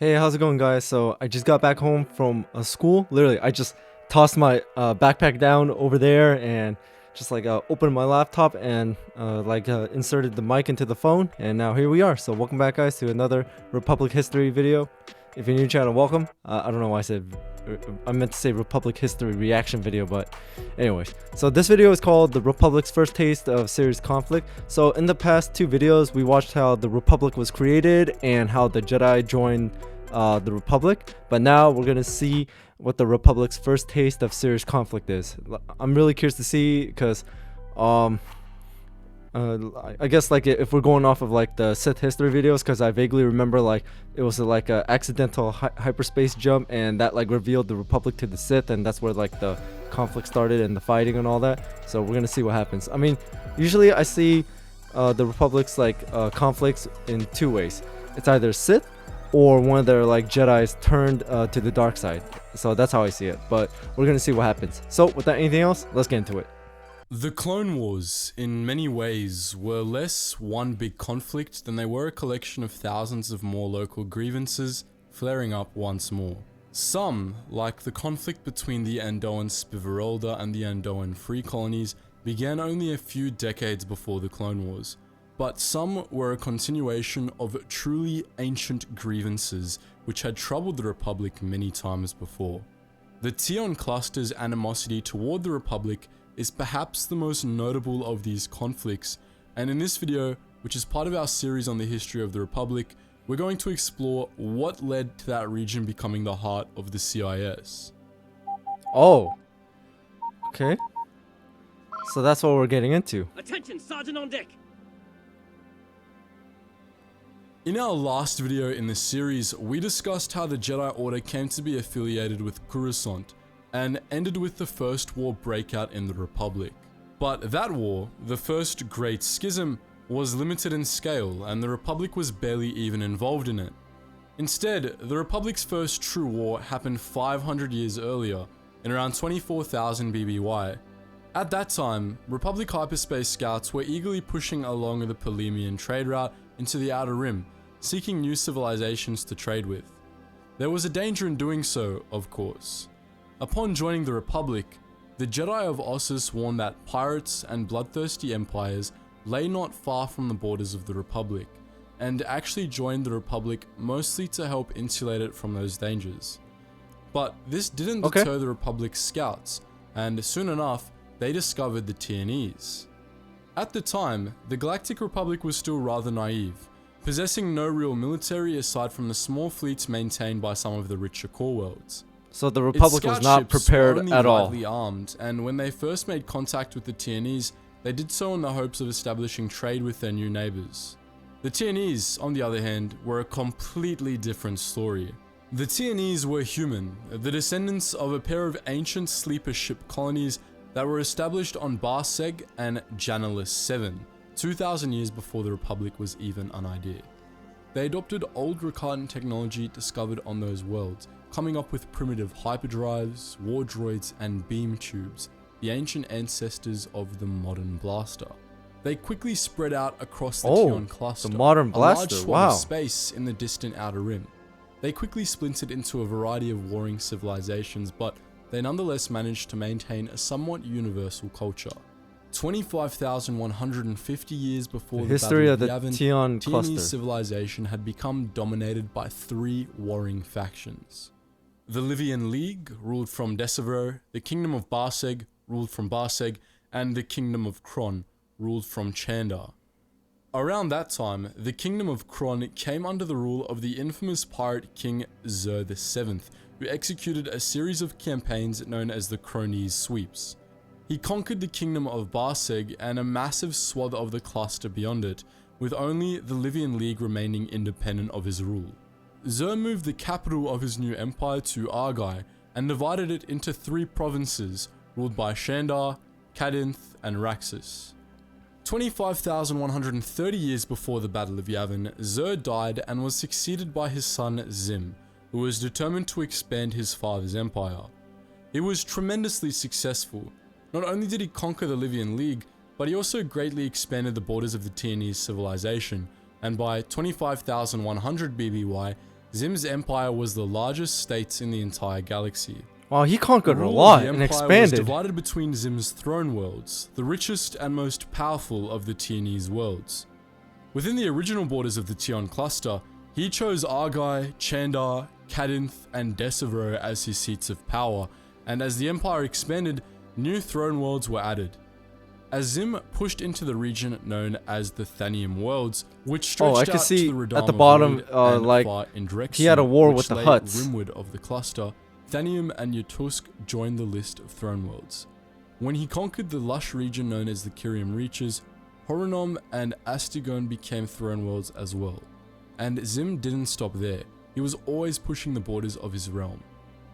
Hey, how's it going, guys? So I just got back home from school. Literally, I just tossed my backpack down over there and just opened my laptop and inserted the mic into the phone. And now here we are. So welcome back, guys, to another Republic History video. If you're new to the channel, welcome. I don't know why I meant to say Republic History reaction video, but anyways. So this video is called The Republic's First Taste of Serious Conflict. So in the past two videos, we watched how the Republic was created and how the Jedi joined the Republic, but now we're gonna see what the Republic's first taste of serious conflict is. I'm really curious to see because I guess if we're going off of the Sith history videos, because I vaguely remember it was a accidental hyperspace jump and that revealed the Republic to the Sith, and that's where the conflict started and the fighting and all that. So we're gonna see what happens. I mean, usually I see the Republic's conflicts in two ways. It's either Sith or one of their Jedis turned to the dark side. So that's how I see it, but we're gonna see what happens. So without anything else, let's get into it. The Clone Wars, in many ways, were less one big conflict than they were a collection of thousands of more local grievances flaring up once more. Some, like the conflict between the Andoan Spivarolda and the Andoan Free Colonies, began only a few decades before the Clone Wars, but some were a continuation of truly ancient grievances which had troubled the Republic many times before. The Tion cluster's animosity toward the Republic is perhaps the most notable of these conflicts, and in this video, which is part of our series on the history of the Republic, we're going to explore what led to that region becoming the heart of the CIS. Oh, okay. So that's what we're getting into. Attention, Sergeant on deck! In our last video in this series, we discussed how the Jedi Order came to be affiliated with Coruscant, and ended with the First War breakout in the Republic. But that war, the First Great Schism, was limited in scale, and the Republic was barely even involved in it. Instead, the Republic's first true war happened 500 years earlier, in around 24,000 BBY. At that time, Republic hyperspace scouts were eagerly pushing along the Polemian trade route into the Outer Rim, seeking new civilizations to trade with. There was a danger in doing so, of course. Upon joining the Republic, the Jedi of Ossus warned that pirates and bloodthirsty empires lay not far from the borders of the Republic, and actually joined the Republic mostly to help insulate it from those dangers. But this didn't deter the Republic's scouts, and soon enough, they discovered the Tiernese. At the time, the Galactic Republic was still rather naive, possessing no real military aside from the small fleets maintained by some of the richer core worlds. So the Republic was not prepared at all. Lightly armed, and when they first made contact with the Tiernese, they did so in the hopes of establishing trade with their new neighbors. The Tiernese, on the other hand, were a completely different story. The Tiernese were human, the descendants of a pair of ancient sleeper ship colonies that were established on Barseg and Janalis 7, 2,000 years before the Republic was even an idea. They adopted old Rakartan technology discovered on those worlds, coming up with primitive hyperdrives, war droids, and beam tubes, the ancient ancestors of the modern blaster. They quickly spread out across the Tion cluster, the modern blaster, a large swath of space in the distant Outer Rim. They quickly splintered into a variety of warring civilizations, but they nonetheless managed to maintain a somewhat universal culture. 25,150 years before the history of the Yavin, Tion cluster, Tiernese civilization had become dominated by three warring factions. The Livian League, ruled from Decivero, the Kingdom of Barseg, ruled from Barseg, and the Kingdom of Kron, ruled from Chandar. Around that time, the Kingdom of Kron came under the rule of the infamous pirate king Xur VII, who executed a series of campaigns known as the Kronese Sweeps. He conquered the Kingdom of Barseg and a massive swath of the cluster beyond it, with only the Livian League remaining independent of his rule. Xur moved the capital of his new empire to Argai and divided it into three provinces, ruled by Shandar, Kadinth, and Raxus. 25,130 years before the Battle of Yavin, Xur died and was succeeded by his son Zim, who was determined to expand his father's empire. He was tremendously successful. Not only did he conquer the Livian League, but he also greatly expanded the borders of the Tiernese civilization, and by 25,100 BBY, Zim's empire was the largest state in the entire galaxy. Wow, he conquered a Rule of lot the and empire was expanded. divided between Zim's throne worlds, the richest and most powerful of the Tierney's worlds. Within the original borders of the Tion cluster, he chose Argai, Chandar, Kadinth, and Decivero as his seats of power, and as the empire expanded, new throne worlds were added. As Zim pushed into the region known as the Thanium worlds, which stretched I can out see to the Radama at the bottom, Void and like, far Indrexia, he had a war which with the lay Hutts. rimward of the cluster, Thanium and Yutusk joined the list of throne worlds. When he conquered the lush region known as the Kyrium Reaches, Horonom and Astigon became throne worlds as well. And Zim didn't stop there. He was always pushing the borders of his realm.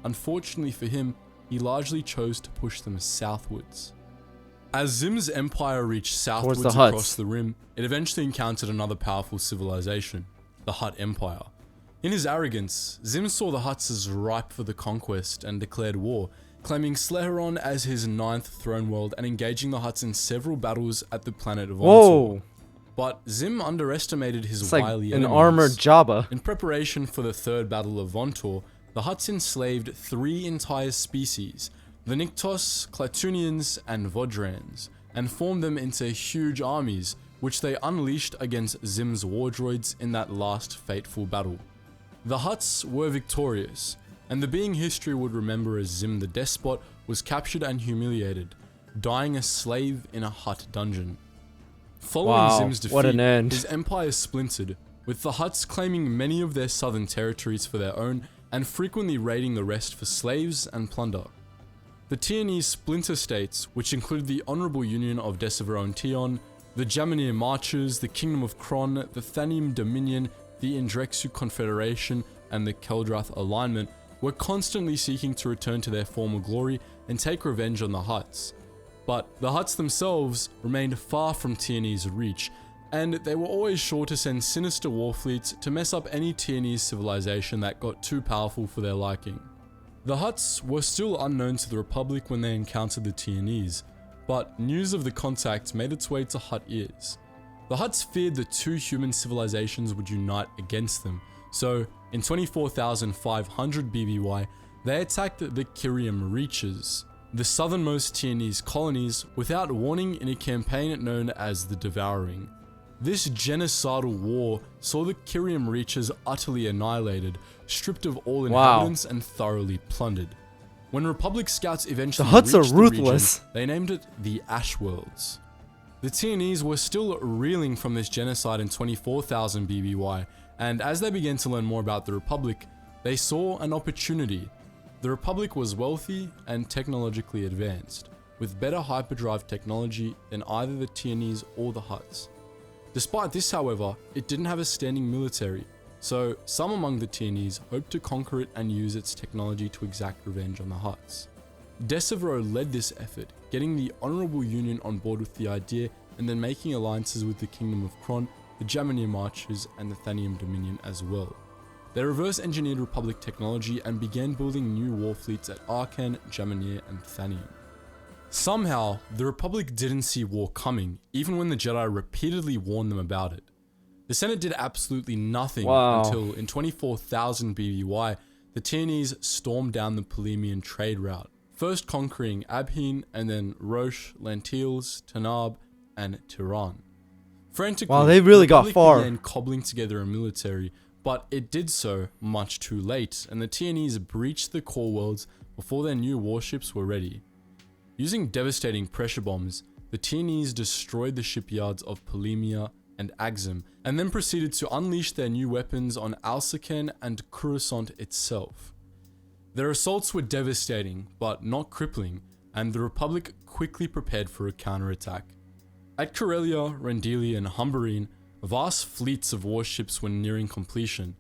Unfortunately for him, he largely chose to push them southwards. As Zim's empire reached southwards the across Hutts. the rim, it eventually encountered another powerful civilization, the Hutt Empire. In his arrogance, Zim saw the Hutts as ripe for the conquest and declared war, claiming Sleheron as his 9th throne world and engaging the Hutts in several battles at the planet of Ontor. Whoa, But Zim underestimated his it's like wily an enemies. armored Jabba. In preparation for the third battle of Vontor, the Hutts enslaved 3 entire species, the Niktos, Clatunians, and Vodrans, and formed them into huge armies, which they unleashed against Zim's war droids in that last fateful battle. The Hutts were victorious, and the being history would remember as Zim the Despot was captured and humiliated, dying a slave in a Hutt dungeon. Following Wow, Zim's defeat, what an end. his empire splintered, with the Hutts claiming many of their southern territories for their own and frequently raiding the rest for slaves and plunder. The Tierney's splinter states, which included the Honourable Union of Decivero and Tion, the Jamanir Marches, the Kingdom of Kron, the Thanium Dominion, the Indrexu Confederation, and the Keldrath Alignment, were constantly seeking to return to their former glory and take revenge on the Hutts. But the Hutts themselves remained far from Tierney's reach, and they were always sure to send sinister war fleets to mess up any Tierney's civilization that got too powerful for their liking. The Hutts were still unknown to the Republic when they encountered the Tierney's, but news of the contact made its way to Hutt ears. The Hutts feared the 2 human civilizations would unite against them, so in 24,500 BBY, they attacked the Kyrium Reaches, the southernmost Tierney's colonies, without warning in a campaign known as the Devouring. This genocidal war saw the Kyrium Reaches utterly annihilated, stripped of all inhabitants and thoroughly plundered. When Republic scouts eventually The Hutts are reached the ruthless. region, they named it the Ash Worlds. The Tierney's were still reeling from this genocide in 24,000 BBY, and as they began to learn more about the Republic, they saw an opportunity. The Republic was wealthy and technologically advanced, with better hyperdrive technology than either the Tierney's or the Hutts. Despite this, however, it didn't have a standing military, so some among the Tierney's hoped to conquer it and use its technology to exact revenge on the Hutts. Decivero led this effort, getting the Honourable Union on board with the idea and then making alliances with the Kingdom of Kron, the Jamanir Marches, and the Thanium Dominion as well. They reverse-engineered Republic technology and began building new war fleets at Arkan, Jamanir, and Thanium. Somehow, the Republic didn't see war coming, even when the Jedi repeatedly warned them about it. The Senate did absolutely nothing until, in 24,000 BBY, the Tierney's stormed down the Polemian trade route, first conquering Abheen and then Roche, Lantiles, Tanab, and Tiran. Frantically, Wow, they really the got Republic far. began cobbling together a military, but it did so much too late, and the Tierney's breached the core worlds before their new warships were ready. Using devastating pressure bombs, the Tierney's destroyed the shipyards of Polemia and Axum, and then proceeded to unleash their new weapons on Alsaken and Coruscant itself. Their assaults were devastating, but not crippling, and the Republic quickly prepared for a counterattack. At Corellia, Rendelia, and Humberine, vast fleets of warships were nearing completion,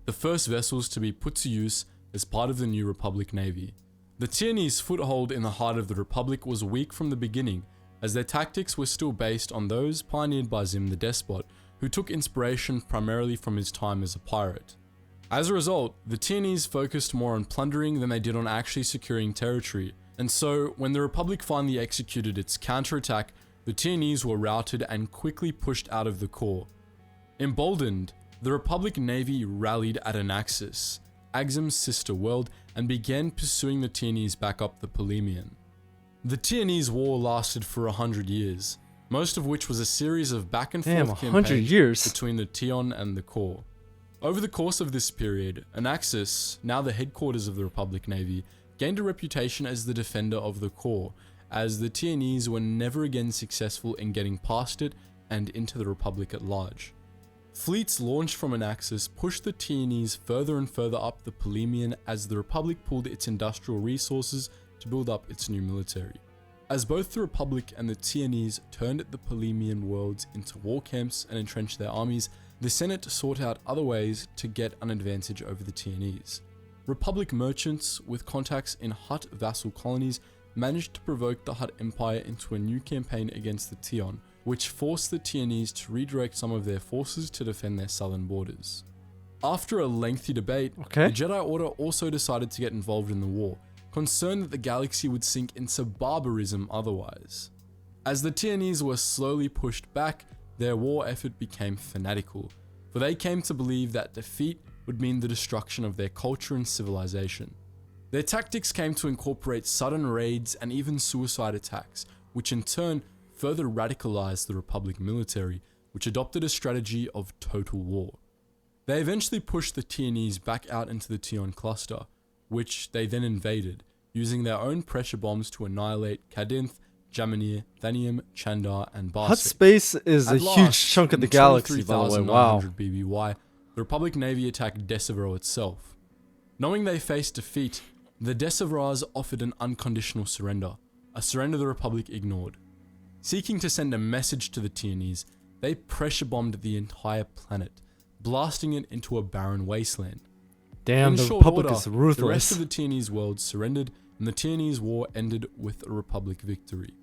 the first vessels to be put to use as part of the new Republic Navy. The Tierney's foothold in the heart of the Republic was weak from the beginning, as their tactics were still based on those pioneered by Zim the Despot, who took inspiration primarily from his time as a pirate. As a result, the Tierney's focused more on plundering than they did on actually securing territory, and so when the Republic finally executed its counterattack, the Tierney's were routed and quickly pushed out of the core. Emboldened, the Republic Navy rallied at Anaxis, Axum's sister world, and began pursuing the Tiernese back up the Polemian. The Tiernese War lasted for 100 years, most of which was a series of back and forth campaigns between the Tion and the Core. Over the course of this period, Anaxis, now the headquarters of the Republic Navy, gained a reputation as the defender of the Core, as the Tiernese were never again successful in getting past it and into the Republic at large. Fleets launched from Anaxis pushed the Tiernese further and further up the Polemian as the Republic pulled its industrial resources to build up its new military. As both the Republic and the Tiernese turned the Polemian worlds into war camps and entrenched their armies, the Senate sought out other ways to get an advantage over the Tiernese. Republic merchants with contacts in Hutt vassal colonies managed to provoke the Hutt Empire into a new campaign against the Tion, which forced the Tiernese to redirect some of their forces to defend their southern borders. After a lengthy debate, the Jedi Order also decided to get involved in the war, concerned that the galaxy would sink into barbarism otherwise. As the Tiernese were slowly pushed back, their war effort became fanatical, for they came to believe that defeat would mean the destruction of their culture and civilization. Their tactics came to incorporate sudden raids and even suicide attacks, which in turn further radicalized the Republic military, which adopted a strategy of total war. They eventually pushed the Tiernese back out into the Tion cluster, which they then invaded, using their own pressure bombs to annihilate Kadinth, Jaminir, Thanium, Chandar, and Barsik. Hutt space is a huge chunk of the galaxy, by the way. Wow. BBY, the Republic Navy attacked Decevero itself. Knowing they faced defeat, the Deceverars offered an unconditional surrender, a surrender the Republic ignored. Seeking to send a message to the Tiernese, they pressure bombed the entire planet, blasting it into a barren wasteland. Damn, the Republic is ruthless. The rest of the Tiernese world surrendered, and the Tiernese War ended with a Republic victory.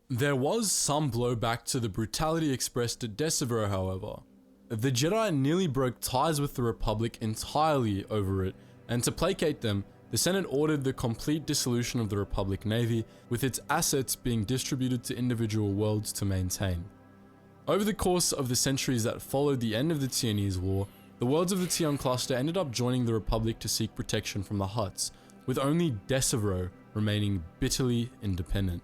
There was some blowback to the brutality expressed at Decevero, however. The Jedi nearly broke ties with the Republic entirely over it, and to placate them, the Senate ordered the complete dissolution of the Republic Navy, with its assets being distributed to individual worlds to maintain. Over the course of the centuries that followed the end of the Tiernese War, the worlds of the Tion cluster ended up joining the Republic to seek protection from the Hutts, with only Decevero remaining bitterly independent.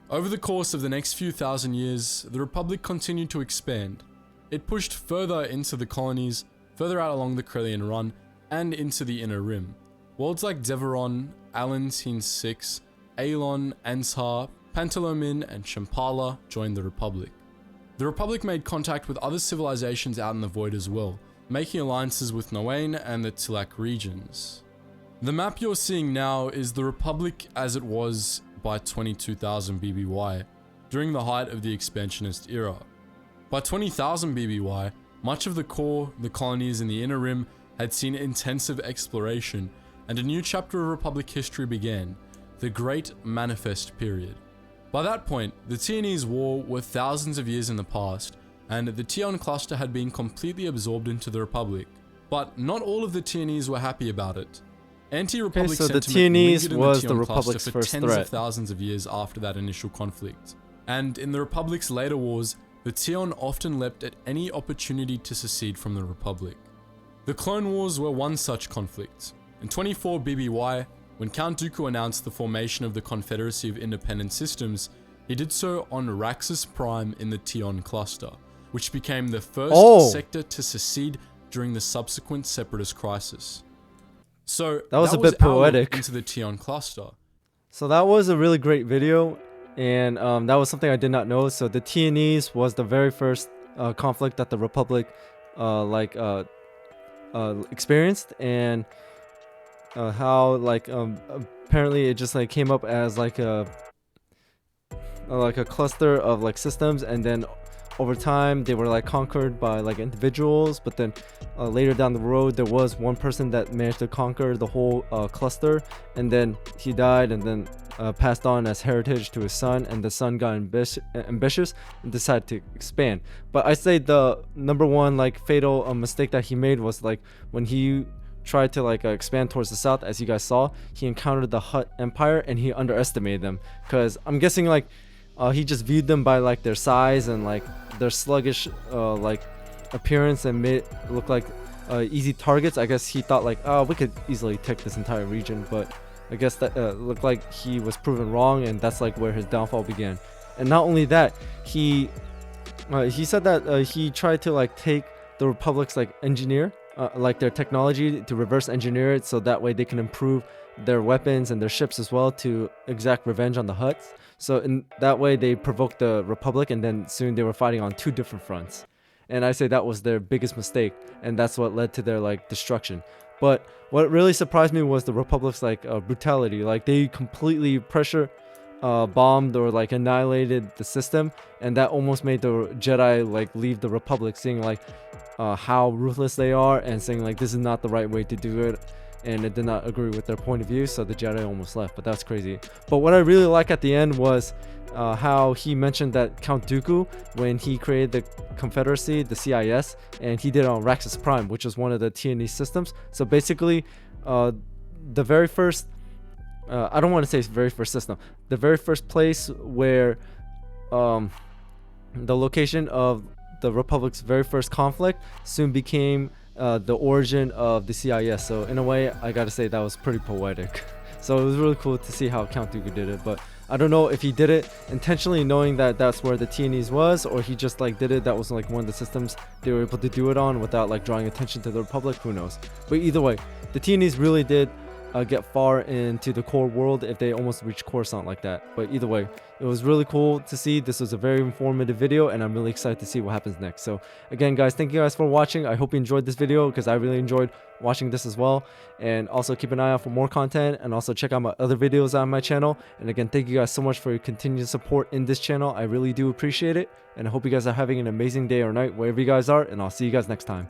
Over the course of the next few thousand years, the Republic continued to expand. It pushed further into the colonies, further out along the Corellian Run, and into the Inner Rim. Worlds like Deveron, Alantine 6, Aelon, Anshar, Pantalomin, and Shambhala joined the Republic. The Republic made contact with other civilizations out in the void as well, making alliances with Noain and the Tilak regions. The map you're seeing now is the Republic as it was by 22,000 BBY, during the height of the expansionist era. By 20,000 BBY, much of the core, the colonies, and the Inner Rim had seen intensive exploration, and a new chapter of Republic history began, the Great Manifest period. By that point, the Tiernese War were thousands of years in the past, and the Tion cluster had been completely absorbed into the Republic. But not all of the Tiernese were happy about it. Anti-Republic so the sentiment Tiernese lingered in was the the Tion Republic's cluster for first tens threat. of thousands of years after that initial conflict. And in the Republic's later wars, the Tion often leapt at any opportunity to secede from the Republic. The Clone Wars were one such conflict. In 24 BBY, when Count Dooku announced the formation of the Confederacy of Independent Systems, he did so on Raxus Prime in the Tion cluster, which became the first sector to secede during the subsequent Separatist crisis. So that was a bit poetic. Into the Tion cluster. So that was a really great video, and that was something I did not know. So the Tiernese was the very first conflict that the Republic experienced, and how apparently it just came up as like a cluster of systems, and then over time they were conquered by individuals, but then later down the road there was one person that managed to conquer the whole cluster, and then he died and then passed on as heritage to his son, and the son got ambitious and decided to expand. But I say the number one fatal mistake that he made was when he tried to expand towards the south. As you guys saw, he encountered the Hutt Empire and he underestimated them, because I'm guessing he just viewed them by their size and their sluggish appearance and made it look like easy targets. I guess he thought like, oh, we could easily take this entire region, but I guess that looked like he was proven wrong, and that's like where his downfall began. And not only that, he said that he tried to like take the Republic's like like their technology to reverse engineer it, so that way they can improve their weapons and their ships as well to exact revenge on the Hutts. So in that way they provoked the Republic, and then soon they were fighting on two different fronts. And I say that was their biggest mistake, and that's what led to their like destruction. But what really surprised me was the Republic's like brutality. Like they completely bombed or like annihilated the system, and that almost made the Jedi like leave the Republic, seeing like how ruthless they are, and saying like this is not the right way to do it, and it did not agree with their point of view, so the Jedi almost left. But that's crazy. But what I really like at the end was how he mentioned that Count Dooku, when he created the Confederacy, the CIS, and he did it on Raxus Prime, which was one of the T&E systems. So basically the very first I don't want to say very first system, the very first place where the location of the Republic's very first conflict soon became the origin of the CIS. So in a way, I gotta say that was pretty poetic. So it was really cool to see how Count Dooku did it, but I don't know if he did it intentionally knowing that that's where the T&Es was, or he just like did it, that was like one of the systems they were able to do it on without like drawing attention to the Republic. Who knows? But either way, the T&Es really did get far into the core world if they almost reached Coruscant like that. But either way, it was really cool to see. This was a very informative video, and I'm really excited to see what happens next. So again, guys, thank you guys for watching. I hope you enjoyed this video, because I really enjoyed watching this as well. And also keep an eye out for more content, and also check out my other videos on my channel. And again, thank you guys so much for your continued support in this channel. I really do appreciate it, and I hope you guys are having an amazing day or night wherever you guys are, and I'll see you guys next time.